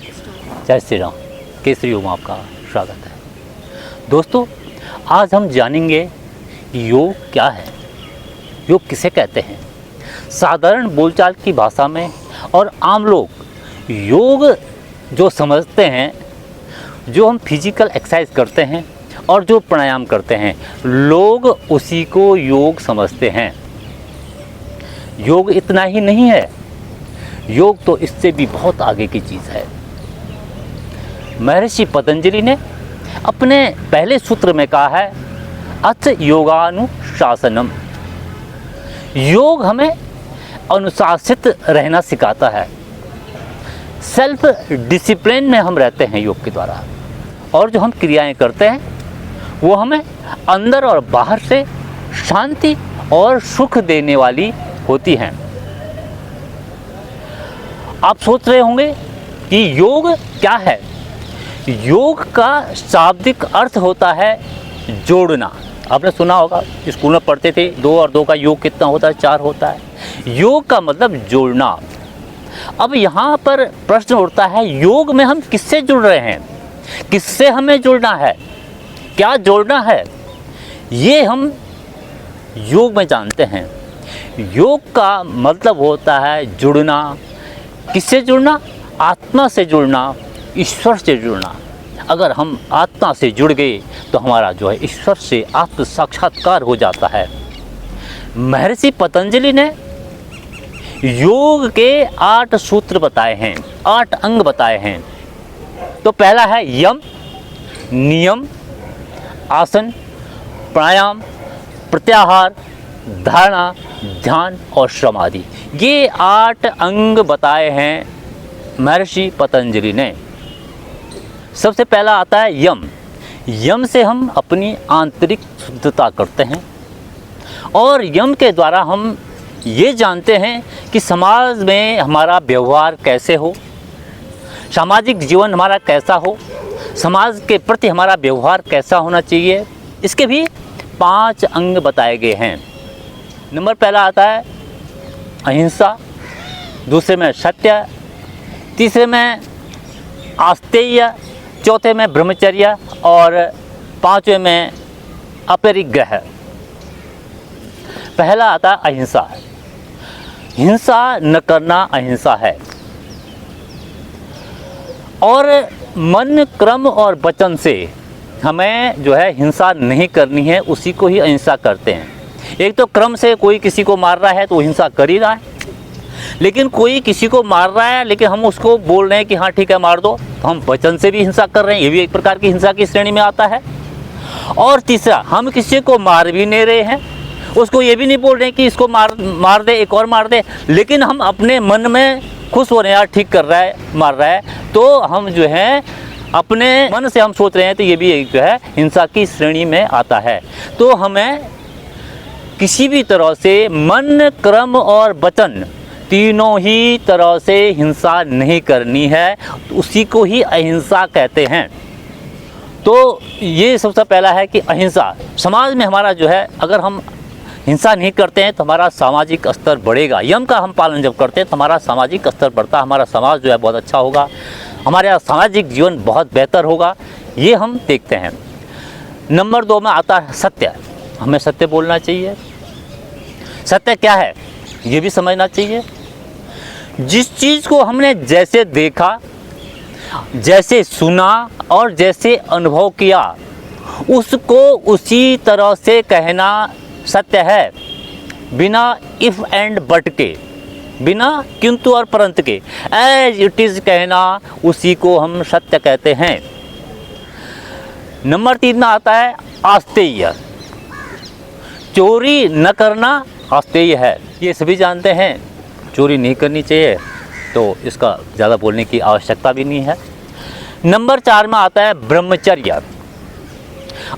जय श्री राम। केसरी ओम आपका स्वागत है। दोस्तों, आज हम जानेंगे कि योग क्या है, योग किसे कहते हैं। साधारण बोलचाल की भाषा में और आम लोग योग जो समझते हैं, जो हम फिजिकल एक्सरसाइज करते हैं और जो प्राणायाम करते हैं, लोग उसी को योग समझते हैं। योग इतना ही नहीं है, योग तो इससे भी बहुत आगे की चीज़ है। महर्षि पतंजलि ने अपने पहले सूत्र में कहा है, अथ योगानुशासनम। योग हमें अनुशासित रहना सिखाता है। सेल्फ डिसिप्लिन में हम रहते हैं योग के द्वारा, और जो हम क्रियाएं करते हैं वो हमें अंदर और बाहर से शांति और सुख देने वाली होती हैं। आप सोच रहे होंगे कि योग क्या है। योग का शाब्दिक अर्थ होता है जोड़ना। आपने सुना होगा, स्कूल में पढ़ते थे 2 और 2 का योग कितना होता है, 4 होता है। योग का मतलब जोड़ना। अब यहाँ पर प्रश्न उठता है, योग में हम किससे जुड़ रहे हैं, किससे हमें जुड़ना है, क्या जोड़ना है, ये हम योग में जानते हैं। योग का मतलब होता है जुड़ना। किससे जुड़ना? आत्मा से जुड़ना, ईश्वर से जुड़ना। अगर हम आत्मा से जुड़ गए तो हमारा जो है ईश्वर से आत्म साक्षात्कार हो जाता है। महर्षि पतंजलि ने योग के 8 सूत्र बताए हैं, 8 अंग बताए हैं। तो पहला है यम, नियम, आसन, प्राणायाम, प्रत्याहार, धारणा, ध्यान और समाधि। ये 8 अंग बताए हैं महर्षि पतंजलि ने। सबसे पहला आता है यम। यम से हम अपनी आंतरिक शुद्धता करते हैं, और यम के द्वारा हम ये जानते हैं कि समाज में हमारा व्यवहार कैसे हो, सामाजिक जीवन हमारा कैसा हो, समाज के प्रति हमारा व्यवहार कैसा होना चाहिए। इसके भी 5 अंग बताए गए हैं। नंबर पहला आता है अहिंसा, दूसरे में सत्य, तीसरे में आस्तेय, चौथे में ब्रह्मचर्य और 5वें में अपरिग्रह। पहला आता है अहिंसा। हिंसा न करना अहिंसा है, और मन, क्रम और वचन से हमें जो है हिंसा नहीं करनी है, उसी को ही अहिंसा कहते हैं। एक तो क्रम से कोई किसी को मार रहा है तो हिंसा कर ही रहा है, लेकिन कोई किसी को मार रहा है लेकिन हम उसको बोल रहे हैं कि हाँ ठीक है मार दो, तो हम वचन से भी हिंसा कर रहे हैं। ये भी एक प्रकार की हिंसा की श्रेणी में आता है। और तीसरा, हम किसी को मार भी नहीं रहे हैं, उसको ये भी नहीं बोल रहे हैं कि इसको मार दे, एक और मार दे, लेकिन हम अपने मन में खुश हो रहे हैं, यार ठीक कर रहा है, मार रहा है, तो हम जो है अपने मन से हम सोच रहे हैं, तो ये भी एक जो है हिंसा की श्रेणी में आता है। तो हमें किसी भी तरह से मन, क्रम और वचन, तीनों ही तरह से हिंसा नहीं करनी है, तो उसी को ही अहिंसा कहते हैं। तो ये सबसे पहला है कि अहिंसा। समाज में हमारा जो है, अगर हम हिंसा नहीं करते हैं तो हमारा सामाजिक स्तर बढ़ेगा। यम का हम पालन जब करते हैं तो हमारा सामाजिक स्तर बढ़ता है, हमारा समाज जो है बहुत अच्छा होगा, हमारा सामाजिक जीवन बहुत बेहतर होगा, ये हम देखते हैं। नंबर 2 में आता है सत्य। हमें सत्य बोलना चाहिए। सत्य क्या है ये भी समझना चाहिए। जिस चीज़ को हमने जैसे देखा, जैसे सुना और जैसे अनुभव किया, उसको उसी तरह से कहना सत्य है, बिना इफ़ एंड बट के, बिना किंतु और परंतु के, एज इट इज़ कहना, उसी को हम सत्य कहते हैं। नंबर 3 में आता है आस्तेय। चोरी न करना आस्तेय है, ये सभी जानते हैं, चोरी नहीं करनी चाहिए, तो इसका ज़्यादा बोलने की आवश्यकता भी नहीं है। नंबर 4 में आता है ब्रह्मचर्य।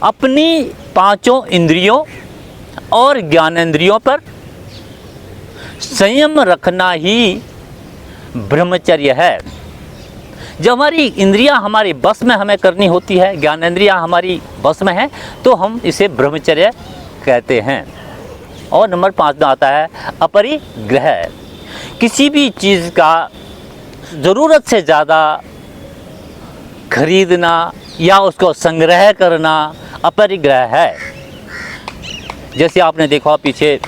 अपनी 5 इंद्रियों और ज्ञानेंद्रियों पर संयम रखना ही ब्रह्मचर्य है। जब हमारी इंद्रियां हमारे बस में हमें करनी होती है, ज्ञानेंद्रियां हमारी बस में हैं, तो हम इसे ब्रह्मचर्य कहते हैं। और नंबर 5 में आता है अपरिग्रह। किसी भी चीज़ का ज़रूरत से ज़्यादा खरीदना या उसको संग्रह करना अपरिग्रह है। जैसे आपने देखा पीछे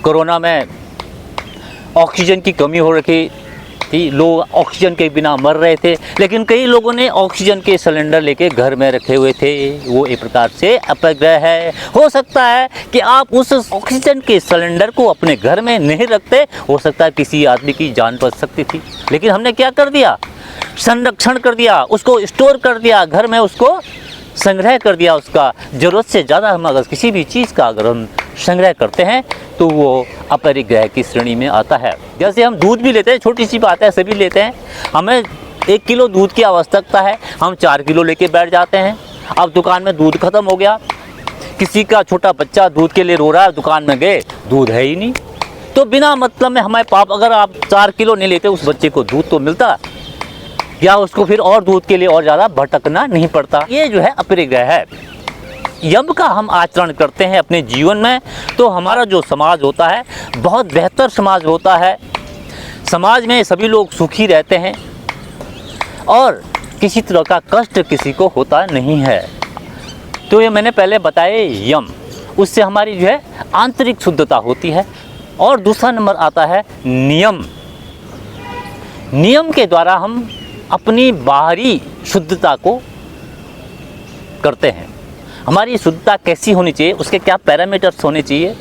कोरोना में ऑक्सीजन की कमी हो रखी थी, लोग ऑक्सीजन के बिना मर रहे थे, लेकिन कई लोगों ने ऑक्सीजन के सिलेंडर लेके घर में रखे हुए थे। वो एक प्रकार से अपरिग्रह है। हो सकता है कि आप उस ऑक्सीजन के सिलेंडर को अपने घर में नहीं रखते, हो सकता है किसी आदमी की जान बच सकती थी, लेकिन हमने क्या कर दिया, संरक्षण कर दिया, उसको स्टोर कर दिया, घर में उसको संग्रह कर दिया। उसका ज़रूरत से ज़्यादा हम अगर किसी भी चीज़ का अगर हम संग्रह करते हैं तो वो अपरिग्रह की श्रेणी में आता है। जैसे हम दूध भी लेते हैं, छोटी सी बात है, सभी लेते हैं, हमें 1 किलो दूध की आवश्यकता है, हम 4 किलो लेके बैठ जाते हैं। अब दुकान में दूध ख़त्म हो गया, किसी का छोटा बच्चा दूध के लिए रो रहा है, दुकान में गए, दूध है ही नहीं, तो बिना मतलब में हमारे पाप, अगर आप 4 किलो नहीं लेते उस बच्चे को दूध तो मिलता, या उसको फिर और दूध के लिए और ज़्यादा भटकना नहीं पड़ता। ये जो है अपरिग्रह है। यम का हम आचरण करते हैं अपने जीवन में तो हमारा जो समाज होता है बहुत बेहतर समाज होता है। समाज में सभी लोग सुखी रहते हैं और किसी तरह का कष्ट किसी को होता नहीं है। तो ये मैंने पहले बताया यम, उससे हमारी जो है आंतरिक शुद्धता होती है। और दूसरा नंबर आता है नियम। नियम के द्वारा हम अपनी बाहरी शुद्धता को करते हैं। हमारी शुद्धता कैसी होनी चाहिए, उसके क्या पैरामीटर्स होने चाहिए,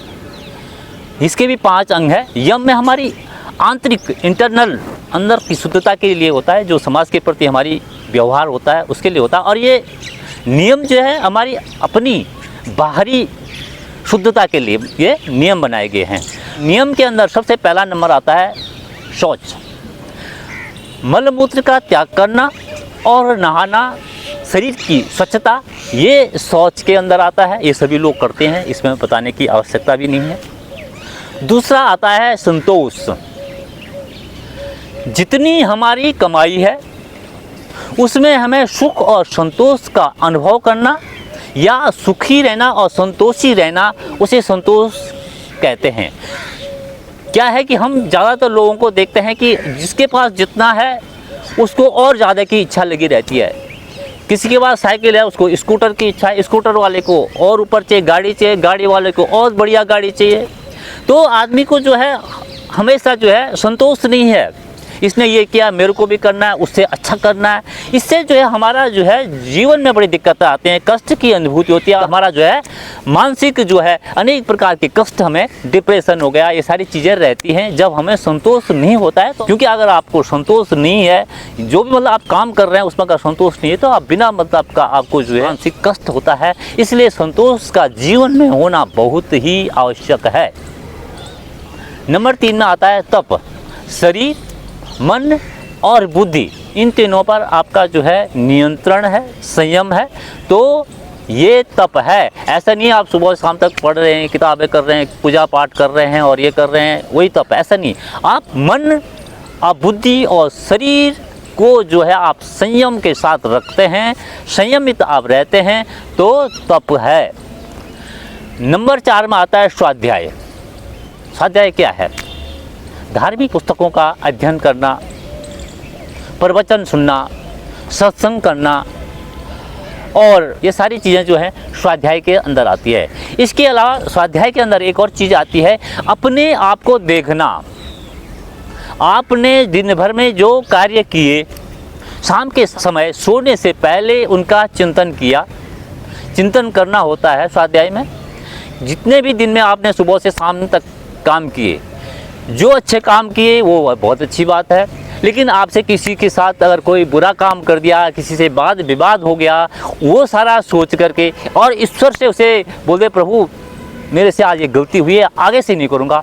इसके भी 5 अंग है। यम में हमारी आंतरिक इंटरनल अंदर की शुद्धता के लिए होता है, जो समाज के प्रति हमारी व्यवहार होता है उसके लिए होता है। और ये नियम जो है हमारी अपनी बाहरी शुद्धता के लिए ये नियम बनाए गए हैं। नियम के अंदर सबसे पहला नंबर आता है शौच। मल मूत्र का त्याग करना और नहाना, शरीर की स्वच्छता, ये शौच के अंदर आता है। ये सभी लोग करते हैं, इसमें बताने की आवश्यकता भी नहीं है। दूसरा आता है संतोष। जितनी हमारी कमाई है उसमें हमें सुख और संतोष का अनुभव करना, या सुखी रहना और संतोषी रहना, उसे संतोष कहते हैं। क्या है कि हम ज़्यादातर लोगों को देखते हैं कि जिसके पास जितना है उसको और ज़्यादा की इच्छा लगी रहती है। किसी के पास साइकिल है, उसको स्कूटर की इच्छा है, स्कूटर वाले को और ऊपर चाहिए, गाड़ी चाहिए, गाड़ी वाले को और बढ़िया गाड़ी चाहिए। तो आदमी को जो है हमेशा जो है संतोष नहीं है, इसने ये किया मेरे को भी करना है, उससे अच्छा करना है। इससे जो है हमारा जो है जीवन में बड़ी दिक्कतें आती हैं, कष्ट की अनुभूति होती है, हमारा जो है मानसिक जो है अनेक प्रकार के कष्ट, हमें डिप्रेशन हो गया, ये सारी चीज़ें रहती हैं जब हमें संतोष नहीं होता है। तो क्योंकि अगर आपको संतोष नहीं है, जो भी मतलब आप काम कर रहे हैं उसमें अगर संतोष नहीं है तो आप बिना मतलब का आपको जो है मानसिक कष्ट होता है। इसलिए संतोष का जीवन में होना बहुत ही आवश्यक है। नंबर 3 में आता है तप। शरीर, मन और बुद्धि, इन तीनों पर आपका जो है नियंत्रण है, संयम है, तो ये तप है। ऐसा नहीं आप सुबह शाम तक पढ़ रहे हैं, किताबें कर रहे हैं, पूजा पाठ कर रहे हैं और ये कर रहे हैं, वही तप, ऐसा नहीं। आप मन, आप बुद्धि और शरीर को जो है आप संयम के साथ रखते हैं, संयमित आप रहते हैं, तो तप है। नंबर 4 में आता है स्वाध्याय। स्वाध्याय क्या है? धार्मिक पुस्तकों का अध्ययन करना, प्रवचन सुनना, सत्संग करना, और ये सारी चीज़ें जो हैं स्वाध्याय के अंदर आती है। इसके अलावा स्वाध्याय के अंदर एक और चीज़ आती है, अपने आप को देखना। आपने दिन भर में जो कार्य किए, शाम के समय सोने से पहले उनका चिंतन किया। चिंतन करना होता है स्वाध्याय में। जितने भी दिन में आपने सुबह से शाम तक काम किए, जो अच्छे काम किए वो बहुत अच्छी बात है, लेकिन आपसे किसी के साथ अगर कोई बुरा काम कर दिया, किसी से वाद विवाद हो गया, वो सारा सोच करके और ईश्वर से उसे बोल दे प्रभु मेरे से आज ये गलती हुई है, आगे से नहीं करूँगा,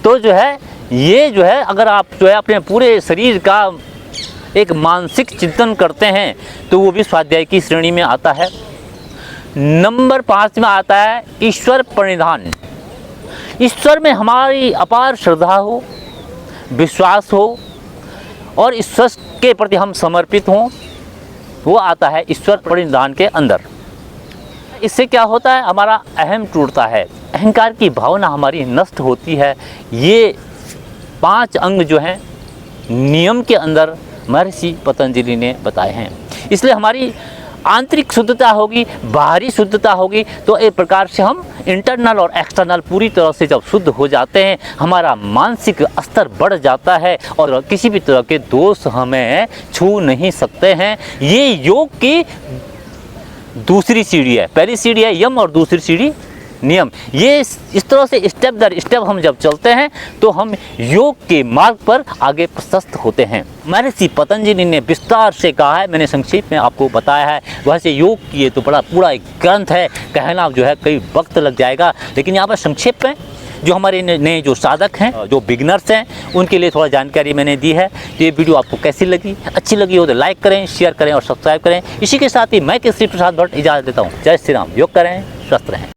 तो जो है ये जो है अगर आप जो है अपने पूरे शरीर का एक मानसिक चिंतन करते हैं तो वो भी स्वाध्याय की श्रेणी में आता है। नंबर 5 में आता है ईश्वर प्रणिधान। ईश्वर में हमारी अपार श्रद्धा हो, विश्वास हो और ईश्वर के प्रति हम समर्पित हों, वो आता है ईश्वर प्रणिधान के अंदर। इससे क्या होता है? हमारा अहम टूटता है, अहंकार की भावना हमारी नष्ट होती है। ये 5 अंग जो हैं नियम के अंदर महर्षि पतंजलि ने बताए हैं। इसलिए हमारी आंतरिक शुद्धता होगी, बाहरी शुद्धता होगी, तो एक प्रकार से हम इंटरनल और एक्सटर्नल पूरी तरह से जब शुद्ध हो जाते हैं, हमारा मानसिक स्तर बढ़ जाता है और किसी भी तरह के दोष हमें छू नहीं सकते हैं। ये योग की दूसरी सीढ़ी है। पहली सीढ़ी है यम और दूसरी सीढ़ी नियम। ये इस तरह से स्टेप दर स्टेप हम जब चलते हैं तो हम योग के मार्ग पर आगे प्रशस्त होते हैं। महर्षि पतंजलि ने विस्तार से कहा है, मैंने संक्षेप में आपको बताया है। वैसे योग की ये तो बड़ा पूरा एक ग्रंथ है, कहना जो है कई वक्त लग जाएगा, लेकिन यहाँ पर संक्षेप में जो हमारे नए जो साधक हैं, जो बिगनर्स हैं, उनके लिए थोड़ा जानकारी मैंने दी है। तो ये वीडियो आपको कैसी लगी? अच्छी लगी हो तो लाइक करें, शेयर करें और सब्सक्राइब करें। इसी के साथ ही मैं केसरी प्रसाद भट्ट इजाज़त देता हूँ। जय श्री राम। योग करें, स्वस्थ रहें।